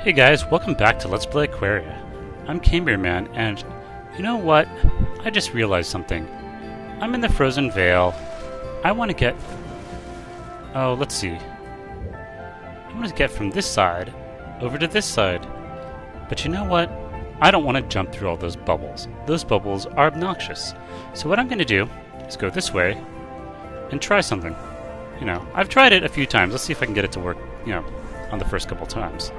Hey guys, welcome back to Let's Play Aquaria. I'm Camberman, and you know what? I just realized something. I'm in the Frozen Vale. I want to get... Oh, let's see. I want to get from this side over to this side. But you know what? I don't want to jump through all those bubbles. Those bubbles are obnoxious. So what I'm going to do is go this way and try something. You know, I've tried it a few times. Let's see if I can get it to work, you know, on the first couple times.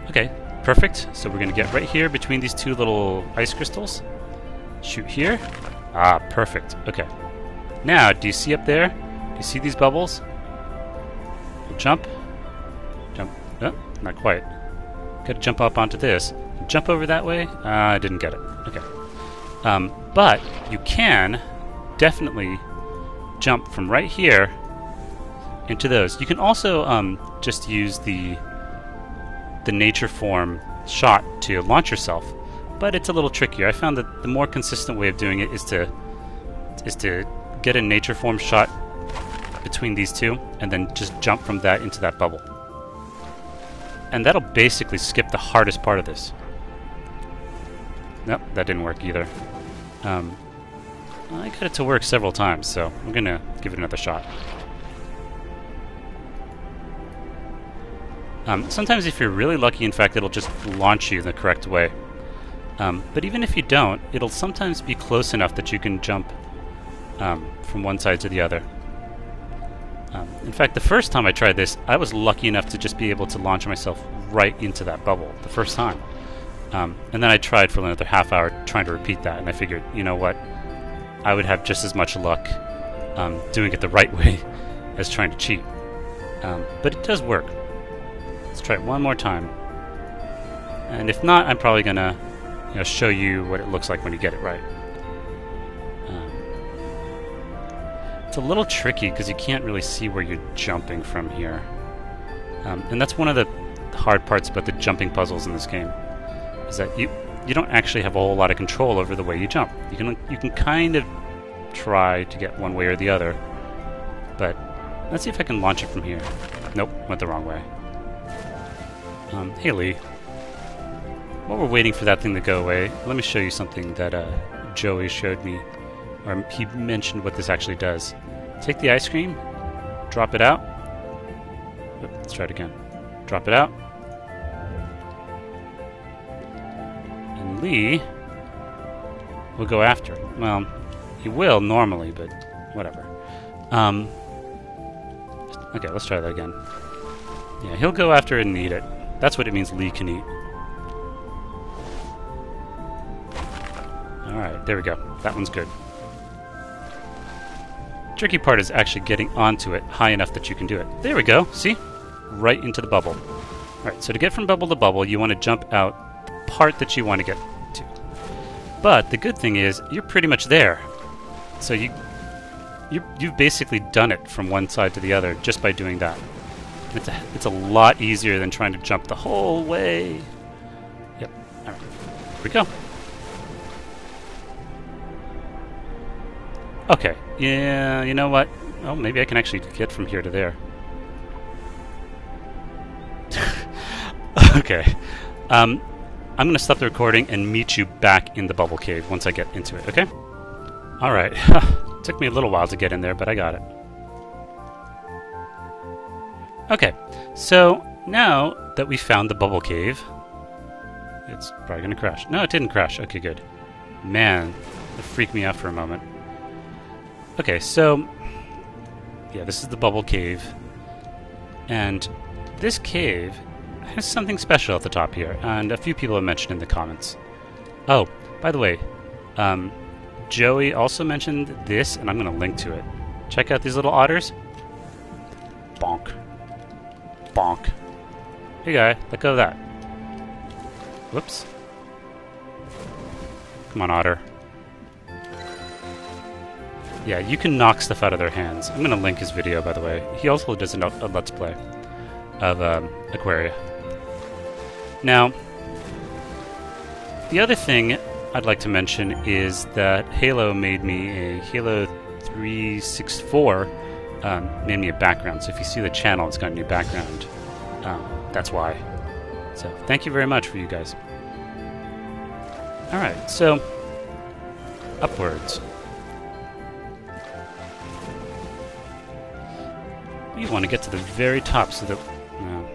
Okay, perfect. So we're going to get right here between these two little ice crystals. Shoot here. Ah, perfect. Okay. Now, do you see up there? Do you see these bubbles? Jump. Jump. Oh, not quite. Got to jump up onto this. Jump over that way? I didn't get it. Okay. But you can definitely jump from right here into those. You can also just use the nature form shot to launch yourself, but it's a little trickier. I found that the more consistent way of doing it is to get a nature form shot between these two and then just jump from that into that bubble. And that'll basically skip the hardest part of this. Nope, that didn't work either. I got it to work several times, so I'm gonna give it another shot. Sometimes if you're really lucky, in fact, it'll just launch you the correct way. But even if you don't, it'll sometimes be close enough that you can jump from one side to the other. In fact, the first time I tried this, I was lucky enough to just be able to launch myself right into that bubble the first time. And then I tried for another half hour trying to repeat that, and I figured, you know what, I would have just as much luck doing it the right way as trying to cheat. But it does work. Let's try it one more time. And if not, I'm probably going to show you what it looks like when you get it right. It's a little tricky because you can't really see where you're jumping from here. And that's one of the hard parts about the jumping puzzles in this game, is that you don't actually have a whole lot of control over the way you jump. You can kind of try to get one way or the other, but let's see if I can launch it from here. Nope, went the wrong way. Hey Lee, while we're waiting for that thing to go away, let me show you something that Joey showed me, or he mentioned what this actually does. Take the ice cream, drop it out. Oop, let's try it again. Drop it out. And Lee will go after it. Well, he will normally, but whatever. Okay, let's try that again. Yeah, he'll go after it and eat it. That's what it means Lee can eat. Alright, there we go. That one's good. Tricky part is actually getting onto it high enough that you can do it. There we go. See? Right into the bubble. Alright, so to get from bubble to bubble, you want to jump out the part that you want to get to. But the good thing is, you're pretty much there. So you've basically done it from one side to the other just by doing that. It's a lot easier than trying to jump the whole way. Yep. Alright. Here we go. Okay. Yeah, you know what? Oh, maybe I can actually get from here to there. Okay. I'm going to stop the recording and meet you back in the bubble cave once I get into it, okay? Alright. Took me a little while to get in there, but I got it. Okay, so now that we found the bubble cave, it's probably going to crash. No, it didn't crash. Okay, good. Man, it freaked me out for a moment. Okay, so yeah, this is the bubble cave, and this cave has something special at the top here, and a few people have mentioned in the comments. Oh, by the way, Joey also mentioned this, and I'm going to link to it. Check out these little otters. Bonk. Bonk. Hey guy, let go of that. Whoops. Come on, otter. Yeah, you can knock stuff out of their hands. I'm going to link his video, by the way. He also does a Let's Play of Aquaria. Now, the other thing I'd like to mention is that Halo made me a Halo 364 made me a background. So if you see the channel, it's got a new background. That's why. So thank you very much for you guys. Alright, so upwards. We want to get to the very top so that... No.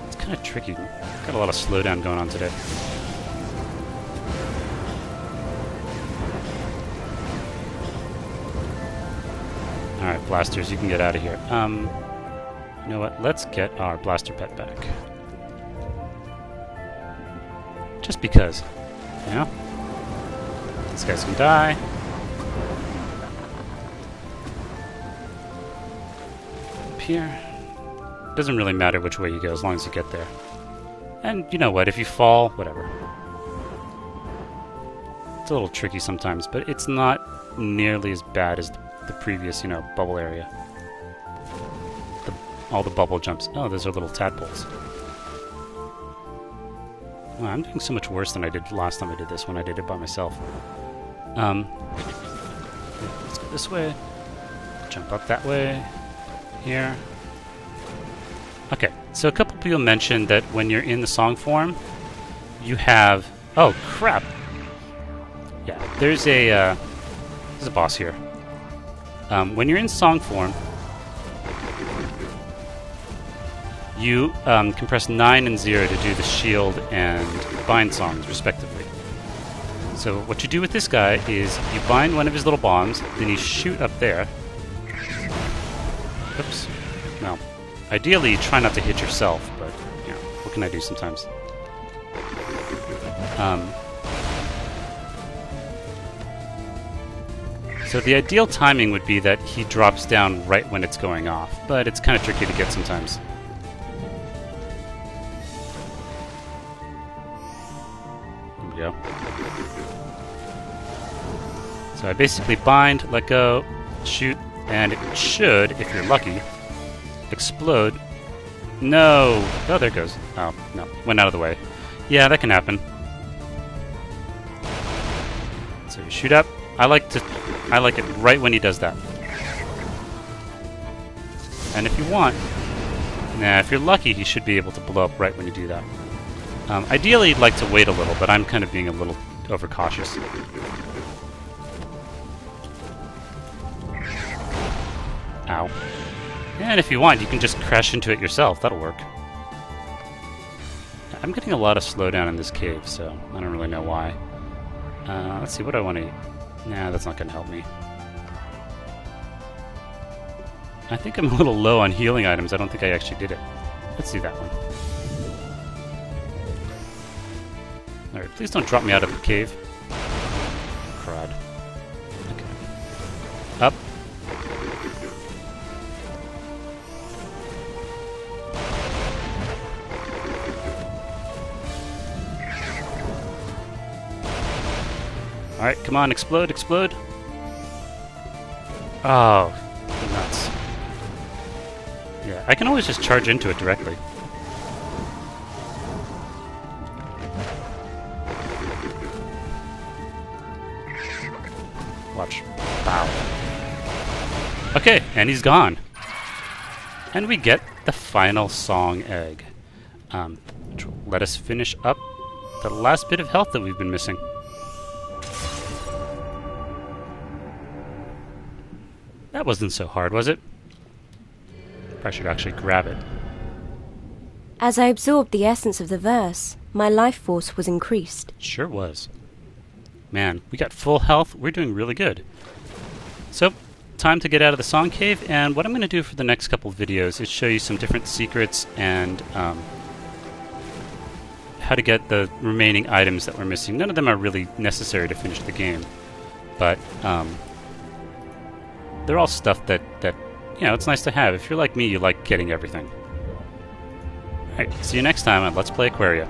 It's kind of tricky. Got a lot of slowdown going on today. Alright, blasters, you can get out of here. You know what? Let's get our blaster pet back. Just because. You know? These guys can die. Up here. Doesn't really matter which way you go as long as you get there. And you know what? If you fall, whatever. It's a little tricky sometimes, but it's not nearly as bad as the previous, you know, bubble area. All the bubble jumps. Oh, those are little tadpoles. Wow, I'm doing so much worse than I did last time I did this when I did it by myself. Let's go this way. Jump up that way. Here. Okay, so a couple people mentioned that when you're in the song form, you have... Oh, crap! Yeah, there's a boss here. When you're in song form, you can press 9 and 0 to do the shield and bind songs, respectively. So what you do with this guy is you bind one of his little bombs, then you shoot up there. Oops. No. Ideally, you try not to hit yourself, but, you know, what can I do sometimes? So the ideal timing would be that he drops down right when it's going off, but it's kind of tricky to get sometimes. There we go. So I basically bind, let go, shoot, and it should, if you're lucky, explode. No! Oh, there it goes. Oh, no. Went out of the way. Yeah, that can happen. So you shoot up. I like it right when he does that. And if you want... Nah, if you're lucky, he should be able to blow up right when you do that. Ideally, you'd like to wait a little, but I'm kind of being a little overcautious. Ow. And if you want, you can just crash into it yourself. That'll work. I'm getting a lot of slowdown in this cave, so I don't really know why. Let's see, what do I want to eat? Nah, that's not going to help me. I think I'm a little low on healing items. I don't think I actually did it. Let's do that one. Alright, please don't drop me out of the cave. Crud. Okay. Up. Alright, come on, explode, explode. Oh, nuts. Yeah, I can always just charge into it directly. Watch. Wow. Okay, and he's gone. And we get the final song egg. Which will let us finish up the last bit of health that we've been missing. That wasn't so hard, was it? I should actually grab it. As I absorbed the essence of the verse, my life force was increased. Sure was. Man, we got full health. We're doing really good. So, time to get out of the song cave, and what I'm going to do for the next couple of videos is show you some different secrets and how to get the remaining items that we're missing. None of them are really necessary to finish the game, but they're all stuff that, you know, it's nice to have. If you're like me, you like getting everything. Alright, see you next time on Let's Play Aquaria.